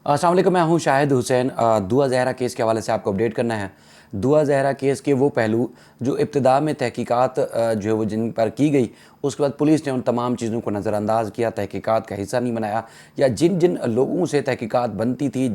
अस्सलाम वालेकुम, मैं हूं शाहिद हुसैन। दुआ ज़हरा केस के हवाले से आपको अपडेट करना है। दुआ ज़हरा केस के वो पहलू जो इब्तिदा में तहकीकात जो है वो जिन पर की गई, उसके बाद पुलिस ने उन तमाम चीज़ों को नज़रअंदाज किया, तहकीकात का हिस्सा नहीं बनाया, या जिन जिन लोगों से तहकीकात बनती थी,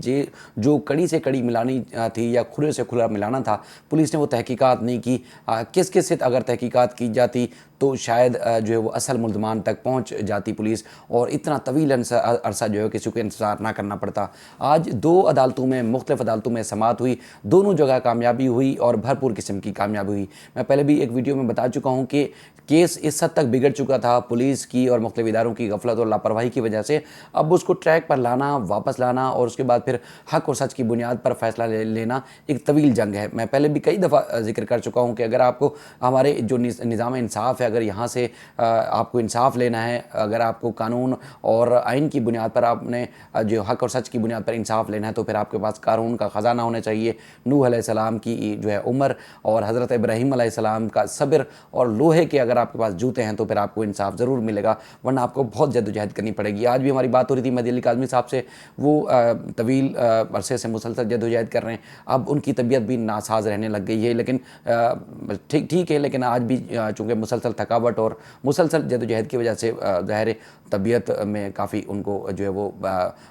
जो कड़ी से कड़ी मिलानी थी या खुले से खुला मिलाना था, पुलिस ने वो तहकीकात नहीं की। किस किस से अगर तहकीकात की जाती तो शायद जो है वो असल मुल्ज़मान तक पहुँच जाती पुलिस, और इतना तवील अरसा जो है किसी को इंतज़ार ना करना पड़ता। आज दो अदालतों में, मुख्तलिफ़ अदालतों में समाअत हुई, दोनों जगह कामयाबी हुई और भरपूर किस्म की कामयाबी हुई। मैं पहले भी एक वीडियो में बता चुका हूँ कि केस इस हद तक बिगड़ चुका था पुलिस की और मुख्तलिफ़ इदारों की गफलत और लापरवाही की वजह से। अब उसको ट्रैक पर लाना, वापस लाना और उसके बाद फिर हक़ और सच की बुनियाद पर फ़ैसला लेना एक तवील जंग है। मैं पहले भी कई दफ़ा ज़िक्र कर चुका हूँ कि अगर आपको हमारे जो निज़ाम इंसाफ़ है, अगर यहाँ से आपको इंसाफ़ लेना है, अगर आपको कानून और आइन की बुनियाद पर आपने जो हक़ और सच की बुनियाद पर इंसाफ़ लेना है, तो फिर आपके पास कानून का ख़ज़ाना होना चाहिए, नूह अलैहिस्सलाम की जो है उम्र और हज़रत इब्राहीम अलैहिस्सलाम का सब्र, और लोहे के अगर आपके पास जूते हैं तो फिर आपको इंसाफ़ ज़रूर मिलेगा, वरना आपको बहुत जद्दोजहद करनी पड़ेगी। आज भी हमारी बात हो रही थी मेहदी अली काज़मी साहब से, वो तवील अरसे से मुसलसल जद्दोजहद कर रहे हैं। अब उनकी तबीयत भी नासाज रहने लग गई है, लेकिन ठीक है, लेकिन आज भी चूँकि मुसलसल थकावट और मुसलसल जद्दोजहद की वजह से ज़ाहिर तबीयत में काफ़ी उनको जो है वो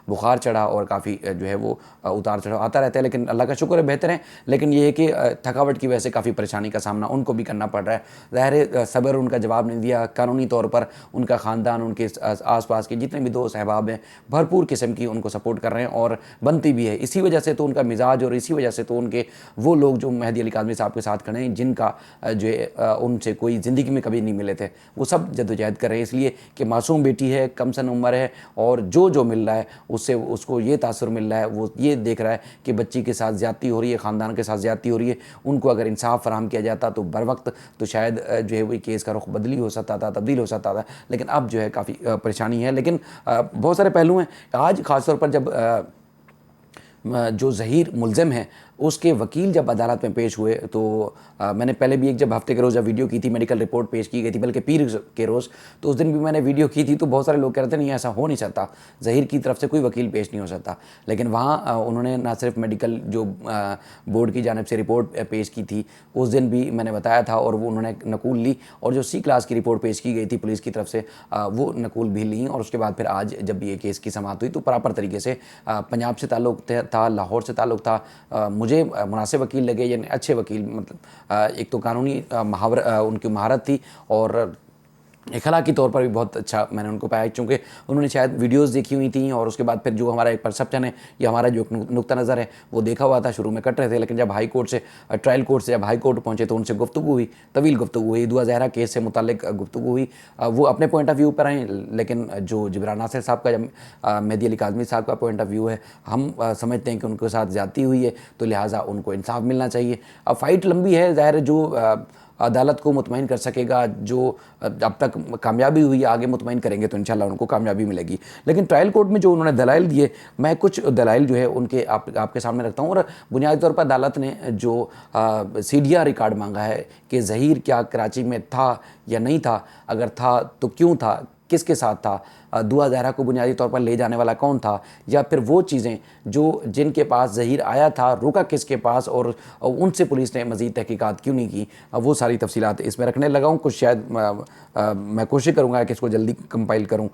बुखार चढ़ा और काफ़ी जो है वो उतार चढ़ाव आता रहता है, लेकिन अल्लाह का शुक्र है बेहतर है। लेकिन ये है कि थकावट की वजह से काफ़ी परेशानी का सामना उनको भी करना पड़ रहा है। ज़ाहिर सब्र उनका जवाब नहीं दिया। कानूनी तौर पर उनका ख़ानदान, उनके आस पास के जितने भी दोस्त अहबाब हैं, भरपूर किस्म की उनको सपोर्ट कर रहे हैं और बनती भी है। इसी वजह से तो उनका मिजाज और इसी वजह से तो उनके वो लोग जो मेहदी अली काज़मी साहब के साथ खड़े हैं, जिनका जो है उनसे कोई ज़िंदगी में कभी नहीं मिले थे, वो सब जद्दोजहद कर रहे हैं, इसलिए कि मासूम बेटी है, कम सन उम्र है, और जो मिल रहा है उससे उसको ये तासुर मिल रहा है, वो ये देख रहा है कि बच्ची के साथ ज़्यादती हो रही है, ख़ानदान के साथ ज़्यादती हो रही है। उनको अगर इंसाफ फराहम किया जाता तो बर वक्त तो शायद जो है वही केस का रुख बदली हो सकता था, तब्दील हो सकता था, लेकिन अब जो है काफ़ी परेशानी है। लेकिन बहुत सारे पहलू हैं। आज ख़ासतौर पर जब जो ज़हीर मुल्ज़िम है उसके वकील जब अदालत में पेश हुए, तो मैंने पहले भी एक जब हफ्ते के रोज़ जब वीडियो की थी, मेडिकल रिपोर्ट पेश की गई थी, बल्कि पीर के रोज़, तो उस दिन भी मैंने वीडियो की थी, तो बहुत सारे लोग कह रहे थे नहीं ऐसा हो नहीं सकता, ज़हीर की तरफ से कोई वकील पेश नहीं हो सकता। लेकिन वहाँ उन्होंने ना सिर्फ मेडिकल जो बोर्ड की जानिब से रिपोर्ट पेश की थी, उस दिन भी मैंने बताया था, और वो उन्होंने नकूल ली, और जो C क्लास की रिपोर्ट पेश की गई थी पुलिस की तरफ से, वो नकूल भी ली, और उसके बाद फिर आज जब ये केस की समाअत हुई तो प्रॉपर तरीके से पंजाब से ताल्लुक़ था, लाहौर से ताल्लुक़ था, मुझे मुनासिब वकील लगे, यानी अच्छे वकील, मतलब एक तो कानूनी उनकी महारत थी, और इखलाकी तौर पर भी बहुत अच्छा मैंने उनको पाया, क्योंकि उन्होंने शायद वीडियोस देखी हुई थी, और उसके बाद फिर जो हमारा एक परसेप्शन है या हमारा जो नुक्ता नज़र है वो देखा हुआ था। शुरू में कट रहे थे, लेकिन जब हाई कोर्ट से, ट्रायल कोर्ट से जब हाई कोर्ट पहुँचे तो उनसे गुफ्तगू हुई, तवील गुफ्तगू हुई, दुआ ज़हरा केस से मुताल्लिक गुफ्तगू हुई। वो अपने पॉइंट ऑफ व्यू पर आए, लेकिन जो जिब्रान नासिर साहब का, जब मेहदी अली काज़मी साहब का पॉइंट ऑफ व्यू है, हम समझते हैं कि उनके साथ ज़्यादती हुई है, तो लिहाजा उनको इंसाफ मिलना चाहिए। अब फ़ाइट लंबी है, ज़ाहिर जो अदालत को मुतमईन कर सकेगा, जो अब तक कामयाबी हुई, आगे मुतमईन करेंगे तो इंशाल्लाह उनको कामयाबी मिलेगी। लेकिन ट्रायल कोर्ट में जो उन्होंने दलाइल दिए, मैं कुछ दलाइल जो है उनके आपके सामने रखता हूँ। और बुनियादी तौर पर अदालत ने जो CDR रिकॉर्ड मांगा है कि ज़हीर क्या कराची में था या नहीं था, अगर था तो क्यों था, किसके साथ था, दुआ ज़हरा को बुनियादी तौर पर ले जाने वाला कौन था, या फिर वो चीज़ें जो जिनके पास ज़हीर आया था, रुका किसके पास, और उनसे पुलिस ने मज़ीद तहकीकात क्यों नहीं की, वो सारी तफसीलात इसमें रखने लगा हूँ। कुछ शायद मैं कोशिश करूँगा कि इसको जल्दी कंपाइल करूँ।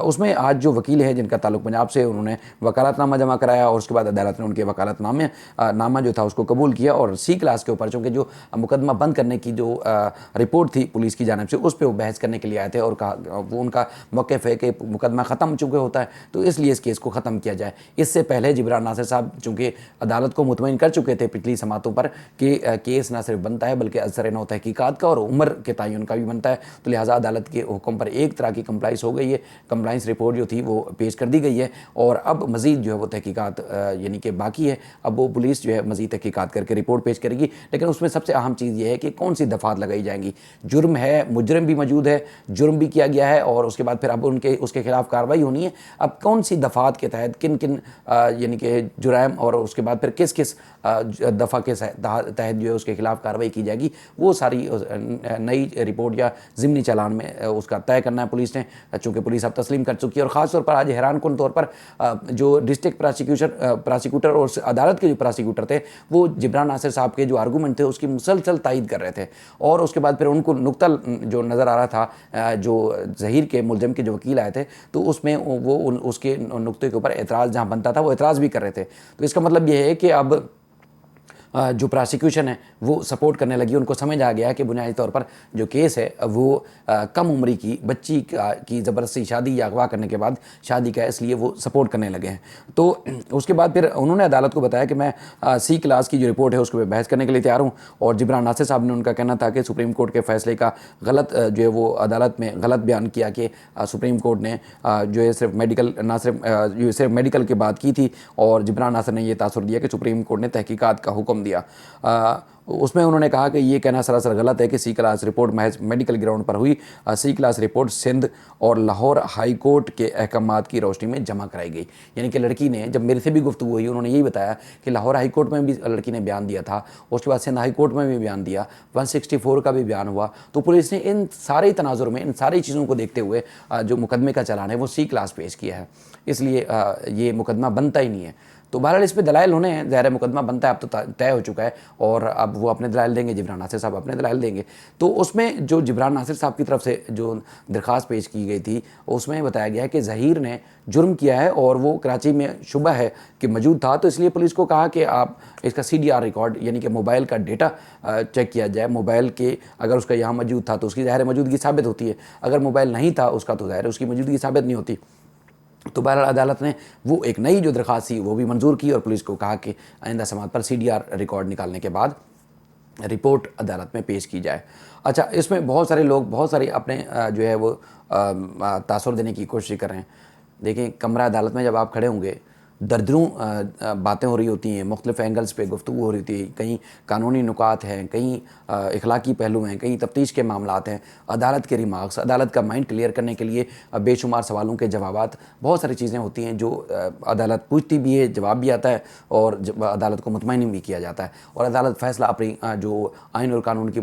उसमें आज जो वकील है जिनका ताल्लुक़ पंजाब से, उन्होंने वकालतनामा जमा कराया, और उसके बाद अदालत ने उनके वकालतनामा जो था उसको कबूल किया, और C क्लास के ऊपर, चूँकि जो मुकदमा बंद करने की जो रिपोर्ट थी पुलिस की जानिब से, उस पर वो बहस करने के लिए आए थे, और कहा वो उनका मौक़िफ़ है कि मुकदमा ख़त्म हो चुके होता है, तो इसलिए इस केस को ख़त्म किया जाए। इससे पहले जिब्रान नासिर साहब चूँकि अदालत को मुतमईन कर चुके थे पिछली समातों पर कि केस ना सिर्फ बनता है बल्कि असर नौ तहकीकात का और उम्र के तयन का भी बनता है, तो लिहाजा अदालत के हुक्म पर एक तरह की कंप्लाइंस हो गई है, कंप्लाइंस रिपोर्ट जो थी वो पेश कर दी गई है, और अब मज़ीद जो है वो तहकीकात यानी कि बाकी है। अब वो पुलिस जो है मज़ीद तहकीकात करके रिपोर्ट पेश करेगी, लेकिन उसमें सबसे अहम चीज़ ये है कि कौन सी दफ़ात लगाई जाएंगी। जुर्म है, मुजरिम भी मौजूद है, जुर्म भी किया गया है, और उसके बाद फिर अब उसके کے خلاف کارروائی ہونی ہے. اب کون سی دفعات کے تحت کن کن یعنی کہ جرائم اور اس کے بعد پھر کس کس دفعہ کے تحت جو ہے اس کے خلاف کارروائی کی جائے گی، وہ ساری نئی رپورٹ یا ضمنی چالان میں اس کا طے کرنا ہے پولیس نے، چونکہ پولیس اب تسلیم کر چکی ہے. اور خاص طور پر آج حیران کن طور پر جو ڈسٹرکٹ پراسیکیوٹر اور عدالت کے جو پراسیکیوٹر تھے وہ جبران ناصر صاحب کے جو آرگومنٹ تھے اس کی مسلسل تائید کر رہے تھے. اور اس کے بعد پھر ان کو نقطہ جو نظر آ رہا تھا جو ظہیر کے ملزم کے جو وکیل آئے تھے تو اس میں وہ اس کے نقطے کے اوپر اعتراض جہاں بنتا تھا وہ اعتراض بھی کر رہے تھے. تو اس کا مطلب یہ ہے کہ اب جو پراسیکیوشن ہے وہ سپورٹ کرنے لگی، ان کو سمجھ آ گیا کہ بنیادی طور پر جو کیس ہے وہ کم عمری کی بچی کی زبردستی شادی یا اغوا کرنے کے بعد شادی کا ہے، اس لیے وہ سپورٹ کرنے لگے ہیں. تو اس کے بعد پھر انہوں نے عدالت کو بتایا کہ میں سی کلاس کی جو رپورٹ ہے اس کو بحث کرنے کے لیے تیار ہوں. اور جبران ناصر صاحب نے ان کا کہنا تھا کہ سپریم کورٹ کے فیصلے کا غلط جو ہے وہ عدالت میں غلط بیان کیا کہ سپریم کورٹ نے جو ہے صرف میڈیکل کی بات کی تھی، اور جبران ناصر نے یہ تاثر دیا کہ سپریم کورٹ نے تحقیقات کا حکم دیا. اس میں انہوں نے کہا کہ یہ کہنا سراسر غلط ہے کہ سی کلاس رپورٹ محض میڈیکل گراؤنڈ پر ہوئی. سی کلاس رپورٹ سندھ اور لاہور ہائی کورٹ کے احکامات کی روشنی میں جمع کرائی گئی. یعنی کہ لڑکی نے جب میرے سے بھی گفتگو ہوئی انہوں نے یہی بتایا کہ لاہور ہائی کورٹ میں بھی لڑکی نے بیان دیا تھا، اس کے بعد سندھ ہائی کورٹ میں بھی بیان دیا، 164 کا بھی بیان ہوا. تو پولیس نے ان سارے تناظر میں ان ساری چیزوں کو دیکھتے ہوئے جو مقدمے کا چلان ہے وہ سی کلاس پیش کیا ہے، اس لیے یہ مقدمہ بنتا ہی نہیں ہے. تو بہرحال اس پہ دلائل ہونے ہیں، ظاہر مقدمہ بنتا ہے، اب تو طے ہو چکا ہے اور اب وہ اپنے دلائل دیں گے، جبران ناصر صاحب اپنے دلائل دیں گے. تو اس میں جو جبران ناصر صاحب کی طرف سے جو درخواست پیش کی گئی تھی اس میں بتایا گیا ہے کہ ظہیر نے جرم کیا ہے اور وہ کراچی میں شبہ ہے کہ موجود تھا، تو اس لیے پولیس کو کہا کہ آپ اس کا CDR ریکارڈ یعنی کہ موبائل کا ڈیٹا چیک کیا جائے. موبائل کے اگر اس کا یہاں موجود تھا تو اس کی ظاہر موجودگی ثابت ہوتی ہے، اگر موبائل نہیں تھا اس کا تو ظاہر اس کی موجودگی ثابت نہیں ہوتی. تو بہرحال عدالت نے وہ ایک نئی جو درخواست تھی وہ بھی منظور کی اور پولیس کو کہا کہ آئندہ سماعت پر CDR ریکارڈ نکالنے کے بعد رپورٹ عدالت میں پیش کی جائے. اچھا، اس میں بہت سارے لوگ بہت ساری اپنے جو ہے وہ تاثر دینے کی کوشش کر رہے ہیں. دیکھیں، کمرہ عدالت میں جب آپ کھڑے ہوں گے درجنوں باتیں ہو رہی ہوتی ہیں، مختلف اینگلز پہ گفتگو ہو رہی ہوتی ہے، کہیں قانونی نکات ہیں، کہیں اخلاقی پہلو ہیں، کہیں تفتیش کے معاملات ہیں، عدالت کے ریمارکس، عدالت کا مائنڈ کلیئر کرنے کے لیے بے شمار سوالوں کے جوابات، بہت ساری چیزیں ہوتی ہیں جو عدالت پوچھتی بھی ہے، جواب بھی آتا ہے اور عدالت کو مطمئن بھی کیا جاتا ہے. اور عدالت فیصلہ اپنی جو آئین اور قانون کی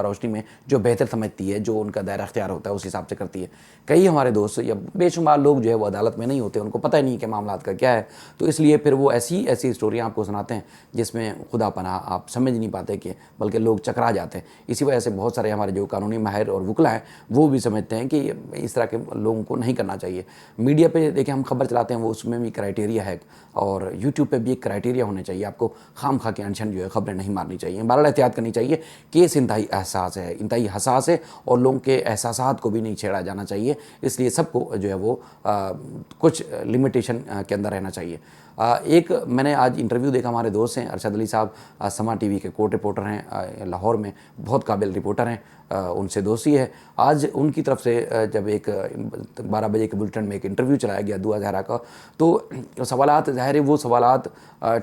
روشنی میں جو بہتر سمجھتی ہے، جو ان کا دائرہ اختیار ہوتا ہے اس حساب سے کرتی ہے. کئی ہمارے دوست یا بے شمار لوگ جو ہے وہ عدالت میں نہیں ہوتے، ان کو پتہ ہی نہیں کہ معاملات کا کیا ہے، تو اس لیے پھر وہ ایسی اسٹوریاں آپ کو سناتے ہیں جس میں خدا پناہ آپ سمجھ نہیں پاتے کہ بلکہ لوگ چکرا جاتے ہیں. اسی وجہ سے بہت سارے ہمارے جو قانونی ماہر اور وکلا ہیں وہ بھی سمجھتے ہیں کہ اس طرح کے لوگوں کو نہیں کرنا چاہیے. میڈیا پہ دیکھیں ہم خبر چلاتے ہیں وہ اس میں بھی کرائٹیریا ہے، اور یوٹیوب پہ بھی ایک کرائٹیریا ہونا چاہیے. آپ کو خام خواہ کے انشن جو ہے خبریں نہیں مارنی چاہیے. بہرحال احتیاط کرنی چاہیے. کیس انتہائی حساس ہے اور لوگوں کے احساسات کو بھی نہیں چھیڑا جانا چاہیے، اس لیے سب کو جو ہے وہ کچھ لمیٹیشن کے اندر رہنا چاہیے. ایک میں نے آج انٹرویو دیکھا، ہمارے دوست ہیں ارشد علی صاحب، سما ٹی وی کے کورٹ رپورٹر ہیں لاہور میں، بہت قابل رپورٹر ہیں، ان سے دوستی ہے. آج ان کی طرف سے جب ایک 12 بجے کے بلٹن میں ایک انٹرویو چلایا گیا دعا زہرا کا، تو سوالات ظاہر ہے وہ سوالات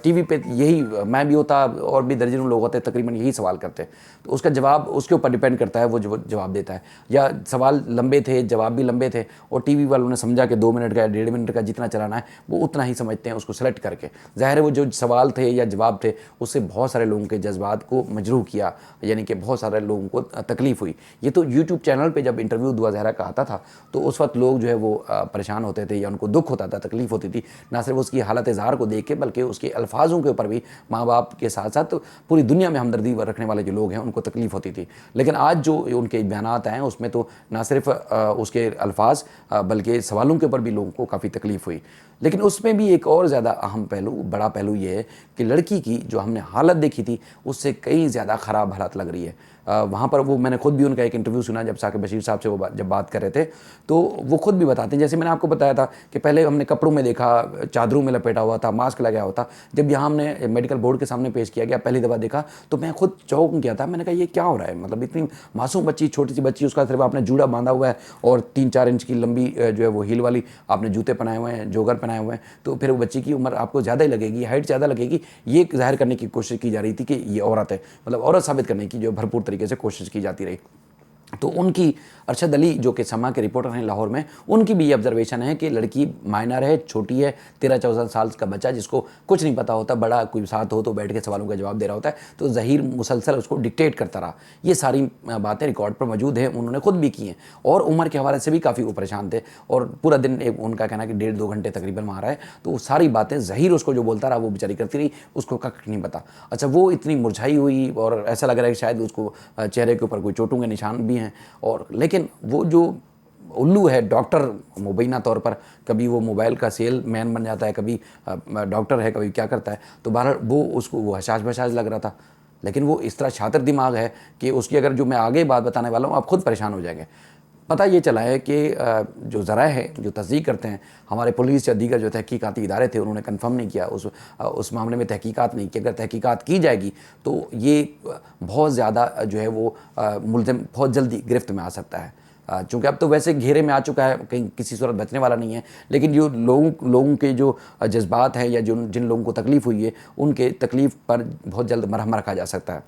ٹی وی پہ یہی میں بھی ہوتا اور بھی درجنوں لوگ ہوتے تقریباً یہی سوال کرتے، تو اس کا جواب اس کے اوپر ڈیپینڈ کرتا ہے وہ جواب دیتا ہے. یا سوال لمبے تھے جواب بھی لمبے تھے اور ٹی وی والوں نے سمجھا کہ 2 منٹ کا یا 1.5 منٹ کا جتنا چلانا ہے وہ اتنا ہی سمجھتے ہیں اس کو سلیکٹ کر کے. ظاہر ہے وہ جو سوال تھے یا جواب تھے اس سے بہت سارے لوگوں کے جذبات کو مجروح کیا، یعنی کہ بہت سارے لوگوں کو تکلیف ہوئی. یہ تو یوٹیوب چینل پہ جب انٹرویو دعا زہرا کا آتا تھا تو اس وقت لوگ جو ہے وہ پریشان ہوتے تھے یا ان کو دکھ ہوتا تھا، تکلیف ہوتی تھی، نہ صرف اس کی حالت اظہار کو دیکھ کے بلکہ اس کے الفاظوں کے اوپر بھی ماں باپ کے ساتھ ساتھ پوری دنیا میں ہمدردی رکھنے والے جو لوگ ہیں ان کو تکلیف ہوتی تھی. لیکن آج جو ان کے بیانات ہیں اس میں تو نہ صرف اس کے الفاظ بلکہ سوالوں کے اوپر بھی لوگوں کو کافی تکلیف ہوئی. لیکن اس میں بھی ایک اور زیادہ اہم پہلو، بڑا پہلو یہ ہے کہ لڑکی کی جو ہم نے حالت دیکھی تھی اس سے کئی زیادہ خراب حالت لگ رہی ہے. وہاں پر وہ میں نے خود بھی ان کا ایک انٹرویو سنا جب ثاقب بشیر صاحب سے وہ جب بات کر رہے تھے تو وہ خود بھی بتاتے ہیں، جیسے میں نے آپ کو بتایا تھا کہ پہلے ہم نے کپڑوں میں دیکھا، چادروں میں لپیٹا ہوا تھا، ماسک لگایا ہوا تھا. جب یہاں ہم نے میڈیکل بورڈ کے سامنے پیش کیا گیا پہلی دفعہ دیکھا تو میں خود چونک گیا تھا. میں نے کہا یہ کیا ہو رہا ہے، مطلب اتنی معصوم بچی، چھوٹی سی بچی، اس کا صرف آپ نے جوڑا باندھا ہوا ہے اور 3-4 انچ کی لمبی جو ہے وہ ہیل والی آپ نے جوتے پہنائے ہوئے ہیں، جوگر پہنائے ہوئے ہیں، تو پھر وہ بچی کی عمر آپ کو زیادہ ہی لگے گی، ہائٹ زیادہ لگے گی. یہ ظاہر کرنے کی کوشش کی جا رہی تھی کہ یہ عورت ہے، مطلب عورت ثابت کرنے کی جو بھرپور طریقے سے کوشش کی جاتی رہی. तो उनकी अरशद अली जो कि समा के रिपोर्टर हैं लाहौर में, उनकी भी ये ऑब्जर्वेशन है कि लड़की माइनर है, छोटी है, 13-14 साल का बच्चा जिसको कुछ नहीं पता होता, बड़ा कोई साथ हो तो बैठ के सवालों का जवाब दे रहा होता है, तो ज़हीर मुसलसल उसको डिक्टेट करता रहा। ये सारी बातें रिकॉर्ड पर मौजूद हैं, उन्होंने खुद भी की हैं, और उम्र के हवाले से भी काफ़ी वो परेशान थे, और पूरा दिन एक उनका कहना कि 1.5-2 घंटे तकरीबन वहाँ रहे, तो वो सारी बातें ज़हीर उसको जो बोलता रहा वो बेचारी करती रही, उसको कख नहीं पता। अच्छा, वो इतनी मुरझाई हुई और ऐसा लग रहा है कि शायद उसको चेहरे के ऊपर कोई चोटों के निशान भी हैं, और लेकिन वो जो उल्लू है डॉक्टर मुबैना तौर पर, कभी वो मोबाइल का सेल मैन बन जाता है, कभी डॉक्टर है, कभी क्या करता है, तो बहरहाल वो उसको वो हशाश बशाश लग रहा था। लेकिन वो इस तरह शातिर दिमाग है कि उसकी अगर जो मैं आगे बात बताने वाला हूँ आप खुद परेशान हो जाएंगे। पता ये चला है कि जो ज़राए हैं जो तस्दीक करते हैं, हमारे पुलिस या दीगर जो तहकीकाती इदारे थे उन्होंने कंफर्म नहीं किया, उस मामले में तहकीकात नहीं की। अगर तहकीकात की जाएगी तो ये बहुत ज़्यादा जो है वो मुल्ज़िम बहुत जल्दी गिरफ्त में आ सकता है, चूँकि अब तो वैसे घेरे में आ चुका है, कहीं किसी सूरत बचने वाला नहीं है। लेकिन जो लोगों के जो जज्बात हैं या जिन लोगों को तकलीफ़ हुई है, उनके तकलीफ़ पर बहुत जल्द मरहम रखा जा सकता है।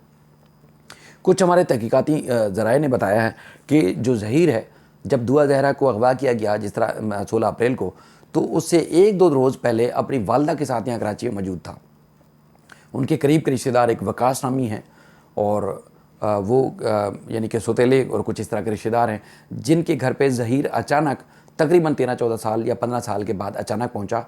कुछ हमारे तहकीकाती ज़राए ने बताया है कि जो ज़हीर है, जब दुआ ज़हरा को अगवा किया गया जिस तरह 16 अप्रैल को, तो उससे 1-2 रोज़ पहले अपनी वालदा के साथ यहाँ कराची में मौजूद था। उनके करीब के रिश्तेदार एक वकास नामी हैं, और वो यानी कि सौतेले और कुछ इस तरह के रिश्तेदार हैं जिनके घर पे ज़हीर अचानक तकरीबन 13-14 साल या 15 साल के बाद अचानक पहुंचा।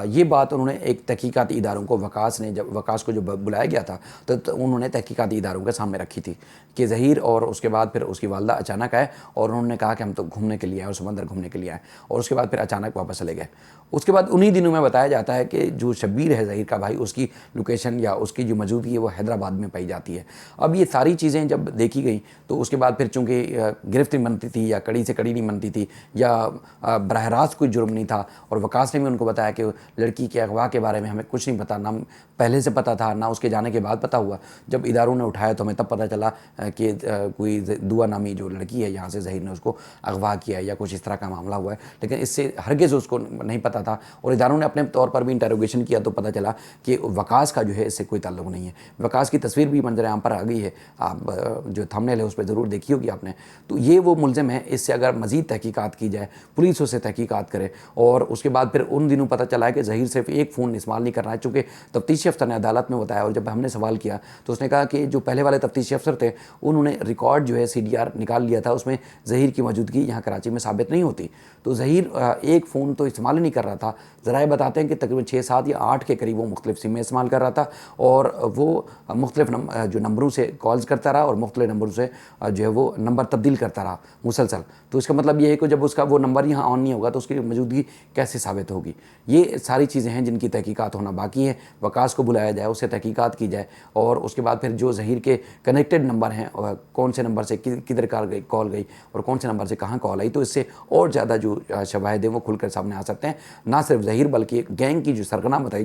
ये बात उन्होंने एक तहकीकाती इदारों को, वकास को जो बुलाया गया था, तो उन्होंने तहकीकाती इदारों के सामने रखी थी कि ज़हीर और उसके बाद फिर उसकी वालदा अचानक आए, और उन्होंने कहा कि हम तो घूमने के लिए आए और समंदर घूमने के लिए आए, और उसके बाद फिर अचानक वापस चले गए। उसके बाद उन्हीं दिनों में बताया जाता है कि जो शब्बीर है ज़हीर का भाई, उसकी लोकेशन या उसकी जो मौजूदगी है वो हैदराबाद में पाई जाती है। अब ये सारी चीज़ें जब देखी गई तो उसके बाद फिर चूँकि गिरफ्त नहीं बनती थी या कड़ी से कड़ी नहीं बनती थी या बरह रास्त कोई जुर्म नहीं था, और वकास ने भी उनको बताया कि लड़की के अगवा के बारे में हमें कुछ नहीं पता, ना पहले से पता था ना उसके जाने के बाद पता हुआ। जब इदारों ने उठाया तो हमें तब पता चला कि कोई दुआ नामी जो लड़की है यहाँ से ज़हीर ने उसको अगवा किया या कुछ इस तरह का मामला हुआ है, लेकिन इससे हरगिज़ उसको नहीं पता था। और इदारों ने अपने तौर पर भी इंटरोगेशन किया तो पता चला कि वकास का जो है इससे कोई ताल्लुक़ नहीं है। वकास की तस्वीर भी मंजर आम पर आ गई है, आप जो थंबनेल है उस पर ज़रूर देखी होगी आपने। तो ये वो मुल्ज़िम है, इससे अगर मज़ीद तहकीकात की जाए, पुलिस उससे तहकीकात करे, और उसके बाद फिर उन दिनों पता चला है कि ज़हीर सिर्फ एक फ़ोन इस्तेमाल नहीं कर रहा है, चूँकि तफ्तीशी अफसर ने अदालत में बताया, और जब हमने सवाल किया तो उसने कहा कि जो पहले वाले तफ्तीशी अफसर थे उन्होंने रिकॉर्ड जो है CDR निकाल लिया था, उसमें ज़हीर की मौजूदगी यहाँ कराची में साबित नहीं होती। तो ज़हीर एक फ़ोन तो इस्तेमाल ही नहीं कर रहा था। ज़राए बताते हैं कि तकरीबन 6, 7 या 8 के करीब वो मुख्तलिफ सिमें इस्तेमाल कर रहा था, और वो मुख्तलिफ जो नंबरों से कॉल्स करता रहा और मुख्तलिफ नंबरों से जो है वो नंबर तब्दील करता रहा मुसलसल। तो इसका मतलब ये है कि जब उसका वो नंबर यहाँ ऑन नहीं होगा तो उसकी मौजूदगी कैसे साबित होगी। ये सारी चीज़ें हैं जिनकी तहकीकात होना बाकी है। वकास को बुलाया जाए, उससे तहकीकात की जाए, और उसके बाद फिर जो ज़हीर के कनेक्टेड नंबर हैं, कौन से नंबर से किधर कॉल गई और कौन से नंबर से कहाँ कॉल आई, तो इससे और ज़्यादा जो शवाहिद हैं वो खुलकर सामने आ सकते हैं। ना सिर्फ ज़हीर बल्कि गैंग की जो सरगना बताई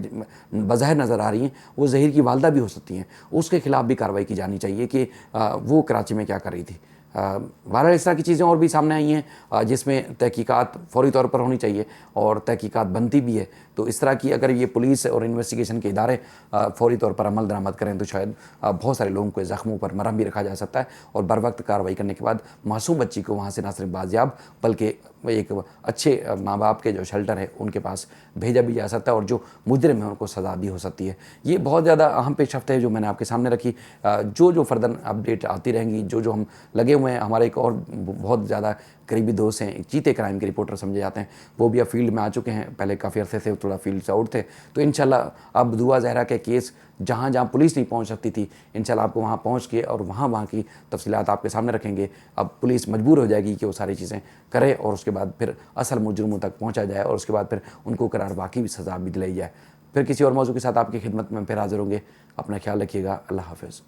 बज़ाहिर नज़र आ रही हैं वो ज़हीर की वालदा भी हो सकती हैं, उसके ख़िलाफ़ भी कार्रवाई की जानी चाहिए कि वो कराची में क्या कर रही थी। बहरहाल इस तरह की चीज़ें और भी सामने आई हैं जिसमें तहकीकात फौरी तौर पर होनी चाहिए और तहकीकात बनती भी है। तो इस तरह की अगर ये पुलिस और इन्वेस्टिगेशन के इदारे फौरी तौर पर अमल दरामद करें तो शायद बहुत सारे लोगों के ज़ख्मों पर मरहम भी रखा जा सकता है, और बर वक्त कार्रवाई करने के बाद मासूम बच्ची को वहाँ से न सिर्फ बाजियाब बल्कि एक अच्छे माँ बाप के जो शेल्टर है उनके पास भेजा भी जा सकता है, और जो मुजरिम है उनको सज़ा भी हो सकती है। ये बहुत ज़्यादा अहम पेशरफ्त है जो मैंने आपके सामने रखी। जो फर्दन अपडेट आती रहेंगी, जो हम लगे हुए हैं, हमारे एक और बहुत ज़्यादा करीबी दोस्त हैं, चीते क्राइम के रिपोर्टर समझे जाते हैं, वो भी अब फील्ड में आ चुके हैं। पहले काफ़ी अरसे से थोड़ा फील्ड से आउट थे, तो इंशाल्लाह अब दुआ ज़हरा के केस जहाँ जहाँ पुलिस नहीं पहुँच सकती थी, इंशाल्लाह आपको वहाँ पहुँच के और वहाँ की तफसीलात आपके सामने रखेंगे। अब पुलिस मजबूर हो जाएगी कि वो सारी चीज़ें करे, और उसके बाद फिर असल मुजरिमों तक पहुँचा जाए, और उसके बाद फिर उनको करार वाकई सज़ा भी दिलाई जाए। फिर किसी और मौजू के साथ आपकी खिदमत में फिर हाज़िर होंगे। अपना ख्याल रखिएगा। अल्लाह हाफ़िज़।